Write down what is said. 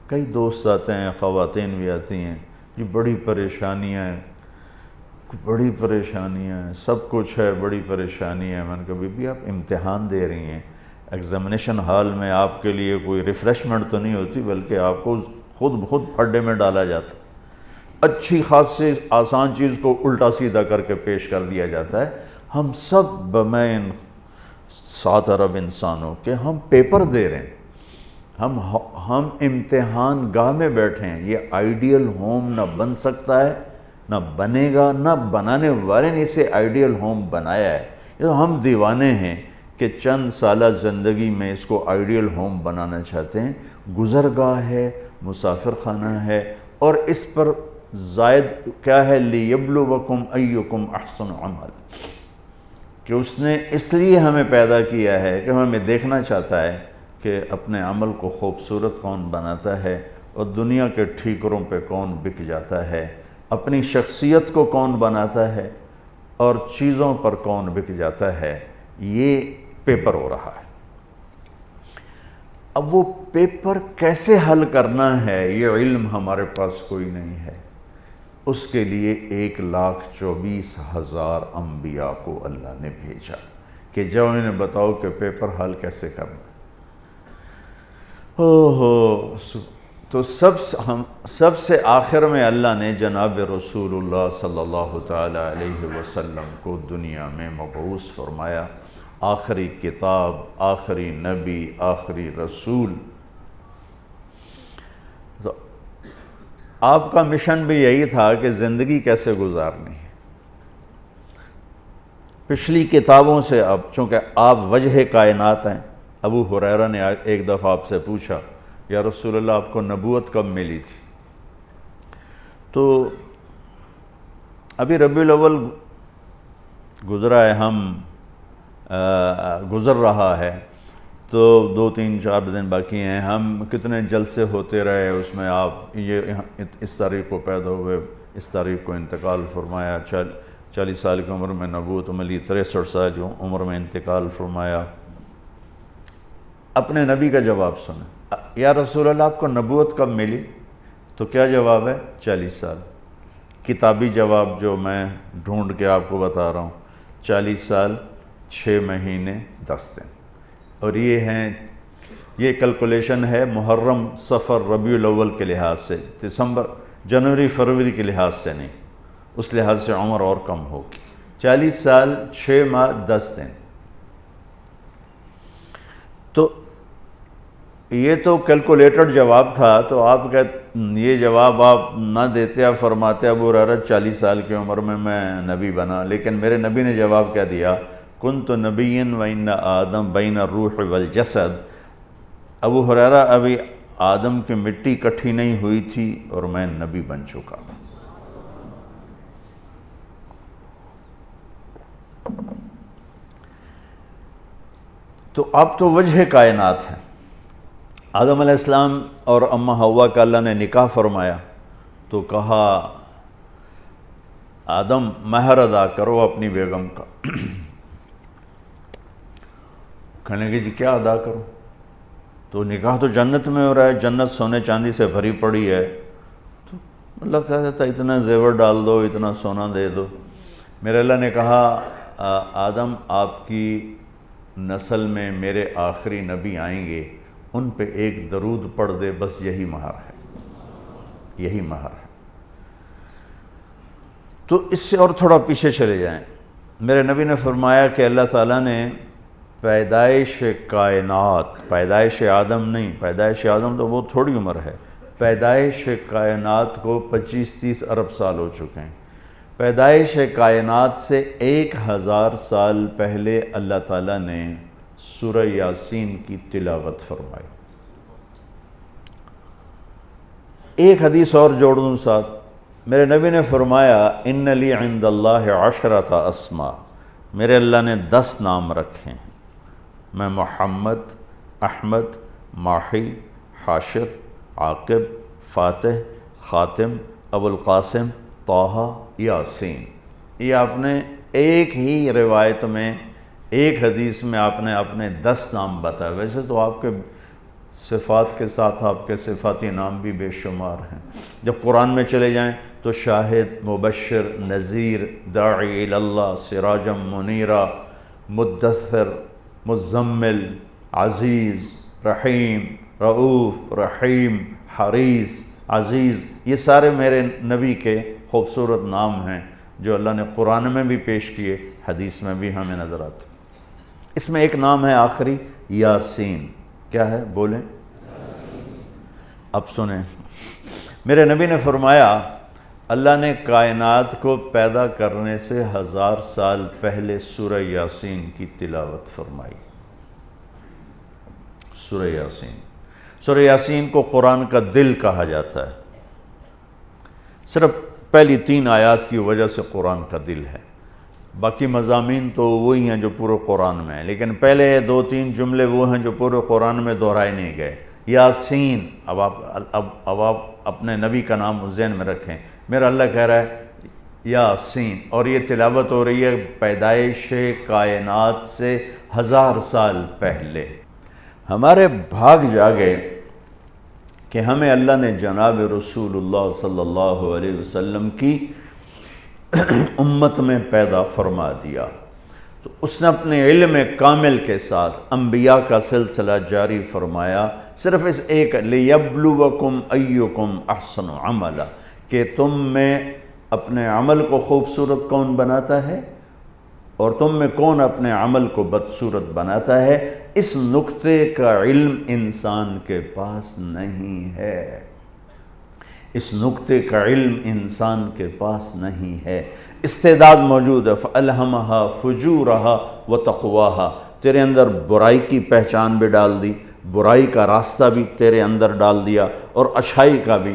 کئی دوست آتے ہیں، خواتین بھی آتی ہیں، جی بڑی پریشانیاں ہیں، سب کچھ ہے، بڑی پریشانی ہے۔ میں نے کہا بی بی آپ امتحان دے رہی ہیں، ایگزامینیشن ہال میں آپ کے لیے کوئی ریفریشمنٹ تو نہیں ہوتی، بلکہ آپ کو خود بخود پھڈے میں ڈالا جاتا ہے، اچھی خاصی آسان چیز کو الٹا سیدھا کر کے پیش کر دیا جاتا ہے۔ ہم سب بمین 7 ارب انسانوں کے ہم پیپر دے رہے ہیں، ہم امتحان گاہ میں بیٹھے ہیں۔ یہ آئیڈیل ہوم نہ بن سکتا ہے، نہ بنے گا، نہ بنانے والے نے اسے آئیڈیل ہوم بنایا ہے۔ یہ تو ہم دیوانے ہیں کہ چند سالہ زندگی میں اس کو آئیڈیل ہوم بنانا چاہتے ہیں۔ گزرگاہ ہے، مسافر خانہ ہے، اور اس پر زائد کیا ہے، لِيَبْلُوَكُمْ أَيُّكُمْ أَحْسَنُ عَمَلًا، کہ اس نے اس لیے ہمیں پیدا کیا ہے کہ ہمیں دیکھنا چاہتا ہے کہ اپنے عمل کو خوبصورت کون بناتا ہے اور دنیا کے ٹھیکروں پہ کون بک جاتا ہے، اپنی شخصیت کو کون بناتا ہے اور چیزوں پر کون بک جاتا ہے۔ یہ پیپر ہو رہا ہے۔ اب وہ پیپر کیسے حل کرنا ہے، یہ علم ہمارے پاس کوئی نہیں ہے۔ اس کے لیے 1,24,000 انبیاء کو اللہ نے بھیجا کہ جاؤ انہیں بتاؤ کہ پیپر حل کیسے کرنا۔ تو سب سے آخر میں اللہ نے جناب رسول اللہ صلی اللہ تعالی علیہ وسلم کو دنیا میں مبعوث فرمایا، آخری کتاب، آخری نبی، آخری رسول۔ تو آپ کا مشن بھی یہی تھا کہ زندگی کیسے گزارنی ہے۔ پچھلی کتابوں سے اب چونکہ آپ وجہ کائنات ہیں، ابو ہریرہ نے ایک دفعہ آپ سے پوچھا یا رسول اللہ آپ کو نبوت کب ملی تھی؟ تو ابھی ربیع الاول گزرا ہے، گزر رہا ہے، تو 2 3 4 دن باقی ہیں۔ ہم کتنے جلسے ہوتے رہے، اس میں آپ یہ اس تاریخ کو پیدا ہوئے، اس تاریخ کو انتقال فرمایا، 40 سال کی عمر میں نبوت ملی، 63 سال کی عمر میں انتقال فرمایا۔ اپنے نبی کا جواب سنیں، یا رسول اللہ آپ کو نبوت کب ملی؟ تو کیا جواب ہے؟ 40 سال۔ کتابی جواب جو میں ڈھونڈ کے آپ کو بتا رہا ہوں، 40 سال 6 مہینے 10 دن۔ اور یہ کیلکولیشن ہے محرم، صفر، ربیع الاول کے لحاظ سے، دسمبر، جنوری، فروری کے لحاظ سے نہیں، اس لحاظ سے عمر اور کم ہوگی۔ 40 سال 6 ماہ 10 دن۔ تو یہ تو کیلکولیٹڈ جواب تھا، تو آپ یہ جواب آپ نہ دیتے، آپ فرماتے ابو ہریرہ 40 سال کی عمر میں نبی بنا، لیکن میرے نبی نے جواب کیا دیا؟ کنت نبیا وان آدم بین الروح والجسد۔ ابو ہریرہ ابھی آدم کی مٹی اکٹھی نہیں ہوئی تھی اور میں نبی بن چکا تھا۔ تو اب تو وجہ کائنات ہے۔ آدم علیہ السلام اور اماں حوا کا اللہ نے نکاح فرمایا، تو کہا آدم مہر ادا کرو اپنی بیگم کا۔ کہنے کہ جی کیا ادا کرو؟ تو نکاح تو جنت میں ہو رہا ہے، جنت سونے چاندی سے بھری پڑی ہے، تو اللہ کہتا تھا اتنا زیور ڈال دو، اتنا سونا دے دو۔ میرے اللہ نے کہا آدم آپ کی نسل میں میرے آخری نبی آئیں گے، ان پہ ایک درود پڑھ دے، بس یہی مہر ہے، یہی مہر ہے۔ تو اس سے اور تھوڑا پیچھے چلے جائیں، میرے نبی نے فرمایا کہ اللہ تعالیٰ نے پیدائش کائنات، پیدائش آدم نہیں، پیدائش آدم تو بہت تھوڑی عمر ہے، پیدائش کائنات کو 25-30 ارب سال ہو چکے ہیں۔ پیدائش کائنات سے 1000 سال پہلے اللہ تعالیٰ نے سورہ یاسین کی تلاوت فرمائی۔ ایک حدیث اور جوڑ دوں ساتھ، میرے نبی نے فرمایا ان لی عند اللہ 10 اسماء، میرے اللہ نے 10 نام رکھے ہیں، میں محمد، احمد، ماحی، حاشر، عاقب، فاتح، خاتم، ابو القاسم، طٰہٰ، یاسین۔ یہ آپ نے ایک ہی روایت میں، ایک حدیث میں آپ نے اپنے 10 نام بتائے۔ ویسے تو آپ کے صفات کے ساتھ آپ کے صفاتی نام بھی بے شمار ہیں۔ جب قرآن میں چلے جائیں تو شاہد، مبشر، نذیر، داعی اللہ، سراجا منیرا، مدثر، مزمل، عزیز، رحیم، رؤوف، رحیم، حریص، عزیز، یہ سارے میرے نبی کے خوبصورت نام ہیں جو اللہ نے قرآن میں بھی پیش کیے، حدیث میں بھی ہمیں نظر آتے۔ اس میں ایک نام ہے آخری، یاسین۔ کیا ہے؟ بولیں۔ اب سنیں، میرے نبی نے فرمایا اللہ نے کائنات کو پیدا کرنے سے 1000 سال پہلے سورہ یاسین کی تلاوت فرمائی۔ سورہ یاسین، سورہ یاسین کو قرآن کا دل کہا جاتا ہے، صرف پہلی 3 آیات کی وجہ سے قرآن کا دل ہے، باقی مضامین تو وہی ہیں جو پورے قرآن میں ہیں، لیکن پہلے 2-3 جملے وہ ہیں جو پورے قرآن میں دہرائے نہیں گئے۔ یاسین، اب آپ اپنے نبی کا نام ذہن میں رکھیں، میرا اللہ کہہ رہا ہے یاسین، اور یہ تلاوت ہو رہی ہے پیدائش کائنات سے 1000 سال پہلے۔ ہمارے بھاگ جاگے کہ ہمیں اللہ نے جناب رسول اللہ صلی اللہ علیہ وسلم کی امت میں پیدا فرما دیا، تو اس نے اپنے علم کامل کے ساتھ انبیاء کا سلسلہ جاری فرمایا، صرف اس ایک لِيَبْلُوَكُمْ أَيُّكُمْ أَحْسَنُ عَمَلًا، کہ تم میں اپنے عمل کو خوبصورت کون بناتا ہے اور تم میں کون اپنے عمل کو بدصورت بناتا ہے۔ اس نقطے کا علم انسان کے پاس نہیں ہے، اس نقطے کا علم انسان کے پاس نہیں ہے۔ استعداد موجود ہے، فَأَلْهَمَهَا فُجُورَهَا وَتَقْوَاهَا، تیرے اندر برائی کی پہچان بھی ڈال دی، برائی کا راستہ بھی تیرے اندر ڈال دیا، اور اچھائی کا بھی۔